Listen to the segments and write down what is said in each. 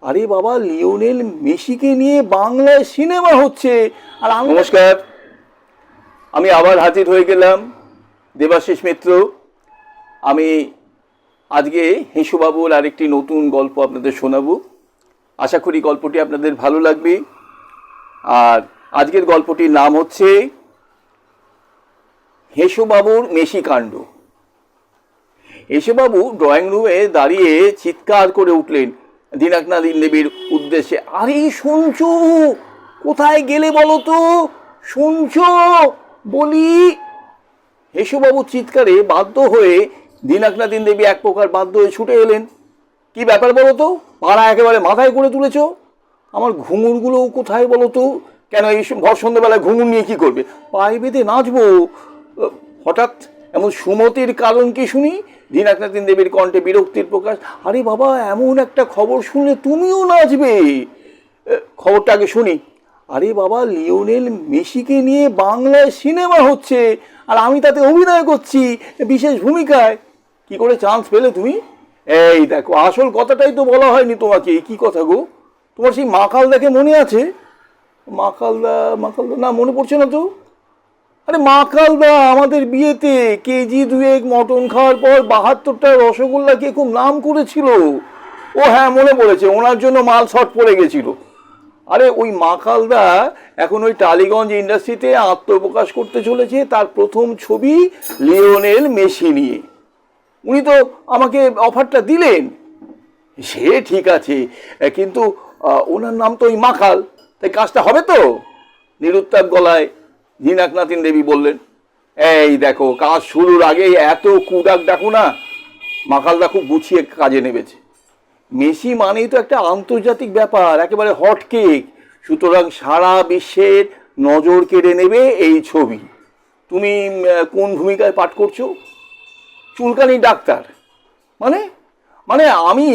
আরে বাবা, লিওনেল মেসিকে নিয়ে বাংলায় সিনেমা হচ্ছে। আর নমস্কার, আমি আবার হাজির হয়ে গেলাম, দেবাশিস মিত্র। আমি আজকে হেসুবাবুর আরেকটি নতুন গল্প আপনাদের শোনাবো। আশা করি গল্পটি আপনাদের ভালো লাগবে। আর আজকের গল্পটির নাম হচ্ছে হেসুবাবুর মেসি কাণ্ড। হেসুবাবু ড্রয়িং রুমে দাঁড়িয়ে চিৎকার করে উঠলেন দিনাকনাদিন দেবীর উদ্দেশ্যে, আরে শুনছো? কোথায় গেলে বলো তো? শুনছো বলি? হেসুবাবু চিৎকারে বাধ্য হয়ে দিনাকনাদিন দেবী এক প্রকার বাধ্য হয়ে ছুটে এলেন। কি ব্যাপার বলো তো? পাড়া একেবারে মাথায় করে তুলেছ। আমার ঘুঙুরগুলোও কোথায় বলো তো? কেন এই ভর সন্ধ্যেবেলায় ঘুঙুর নিয়ে কি করবে? পায়ে বেঁধে নাচবো? হঠাৎ এমন সুমতির কারণ কি শুনি? দিনাকনাদিন দেবীর কণ্ঠে বিরক্তির প্রকাশ। আরে বাবা, এমন একটা খবর শুনলে তুমিও নাচবে? খবরটা আগে শুনি। আরে বাবা, লিওনেল মেসিকে নিয়ে বাংলায় সিনেমা হচ্ছে, আর আমি তাতে অভিনয় করছি বিশেষ ভূমিকায়। কি করে চান্স পেলে তুমি? এই দেখো, আসল কথাটাই তো বলা হয়নি তোমাকে। কি কথা গো? তোমার সেই মাকাল দেখে মনে আছে? মাকালদা না, মনে পড়ছে না তো। আরে মাকালদা আমাদের বিয়েতে কেজি 2 মটন খাওয়ার পর 72টা রসগোল্লা কে খুব নাম করেছিল। ও হ্যাঁ, মনে পড়েছে, ওনার জন্য মাল শর্ট পড়ে গেছিল। আরে ওই মাকালদা এখন ওই টালিগঞ্জ ইন্ডাস্ট্রিতে আত্মপ্রকাশ করতে চলেছে তার প্রথম ছবি লিওনেল মেসি নিয়ে। উনি তো আমাকে অফারটা দিলেন। সে ঠিক আছে, কিন্তু ওনার নাম তো ওই মাকাল, তাই কাজটা হবে তো? নিরুত্তাপ গলায় দিনাকনাদিন দেবী বললেন। এই দেখো, কাজ শুরুর আগেই এত কুডাক ডাকো না। মাকালদা খুব গুছিয়ে কাজে নেমেছে। মেসি মানেই তো একটা আন্তর্জাতিক ব্যাপার, একেবারে হট কেক। সুতরাং সারা বিশ্বের নজর কেড়ে নেবে এই ছবি। তুমি কোন ভূমিকায় পাঠ করছো? চুলকানি ডাক্তার? মানে মানে আমি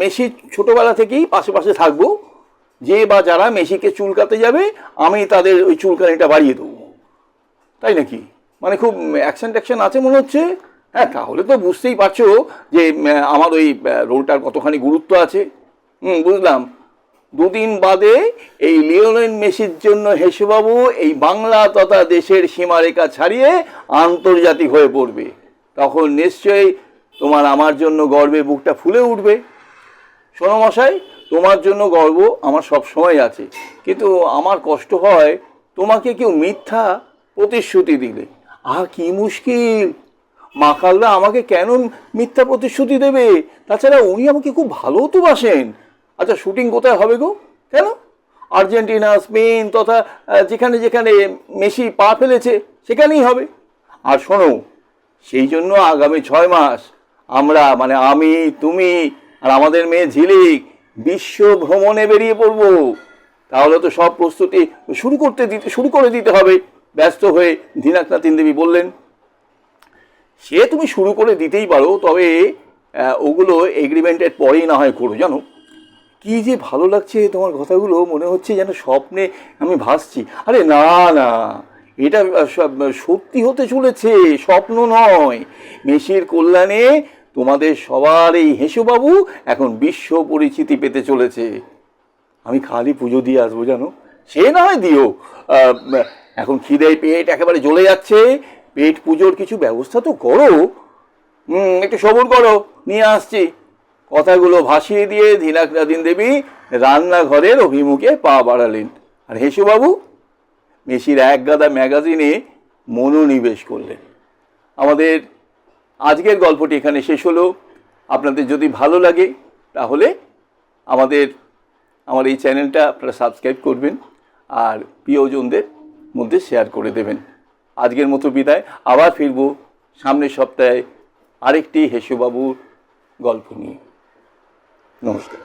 মেসির ছোটবেলা থেকেই পাশে পাশে থাকবো। যে বা যারা মেসিকে চুলকাতে যাবে আমি তাদের ওই চুলকানিটা বাড়িয়ে দেবো, তাই নাকি? মানে খুব অ্যাকশন ট্যাকশন আছে মনে হচ্ছে। হ্যাঁ, তাহলে তো বুঝতেই পারছো যে আমার ওই রোলটার কতখানি গুরুত্ব আছে। বুঝলাম। 2 দিন বাদে এই লিওনেল মেসির জন্য হেসুবাবু এই বাংলা তথা দেশের সীমারেখা ছাড়িয়ে আন্তর্জাতিক হয়ে পড়বে। তখন নিশ্চয়ই তোমার আমার জন্য গর্বে বুকটা ফুলে উঠবে। শোনো মশাই, তোমার জন্য গর্ব আমার সব সময় আছে, কিন্তু আমার কষ্ট হয় তোমাকে কেউ মিথ্যা প্রতিশ্রুতি দিলে। কি মুশকিল! মাকালদা আমাকে কেন মিথ্যা প্রতিশ্রুতি দেবে? তাছাড়া উনি আমাকে খুব ভালো তো বাসেন। আচ্ছা, শুটিং কোথায় হবে গো? কেন? আর্জেন্টিনা, স্পেন তথা যেখানে যেখানে মেসি পা ফেলেছে সেখানেই হবে। আর শোনো, সেই জন্য আগামী 6 মাস আমরা, মানে আমি, তুমি আর আমাদের মেয়ে ঝিলিক বিশ্ব ভ্রমণে বেরিয়ে পড়ব। তাহলে তো সব প্রস্তুতি শুরু করে দিতে হবে। ব্যস্ত হয়ে দিনাকনাদিন দেবী বললেন। সে তুমি শুরু করে দিতেই পারো, তবে ওগুলো এগ্রিমেন্টের পরেই না হয় করো। জানো কি যে ভালো লাগছে তোমার কথাগুলো, মনে হচ্ছে যেন স্বপ্নে আমি ভাসছি। আরে না না, এটা সত্যি হতে চলেছে, স্বপ্ন নয়। মেসির কল্যাণে তোমাদের সবার এই হেসুবাবু এখন বিশ্ব পরিচিতি পেতে চলেছে। আমি খালি পুজো দিয়ে আসবো, জানো। সে না হয় দিও, এখন খিদেয় পেট একেবারে জ্বলে যাচ্ছে। পেট পুজোর কিছু ব্যবস্থা তো করো। একটু সবুর করো, নিয়ে আসছি। কথাগুলো ভাসিয়ে দিয়ে দিনাকনাদিন দেবী রান্নাঘরের অভিমুখে পা বাড়ালেন। আর হেসুবাবু মেসির এক গাদা ম্যাগাজিনে মনোনিবেশ করলেন। আমাদের আজকের গল্পটি এখানে শেষ হলো। আপনাদের যদি ভালো লাগে তাহলে আমার এই চ্যানেলটা আপনারা সাবস্ক্রাইব করবেন আর প্রিয়জনদের মধ্যে শেয়ার করে দেবেন। আজকের মতো বিদায়। আবার ফিরব সামনের সপ্তাহে আরেকটি হেসুবাবুর গল্প নিয়ে। নমস্কার।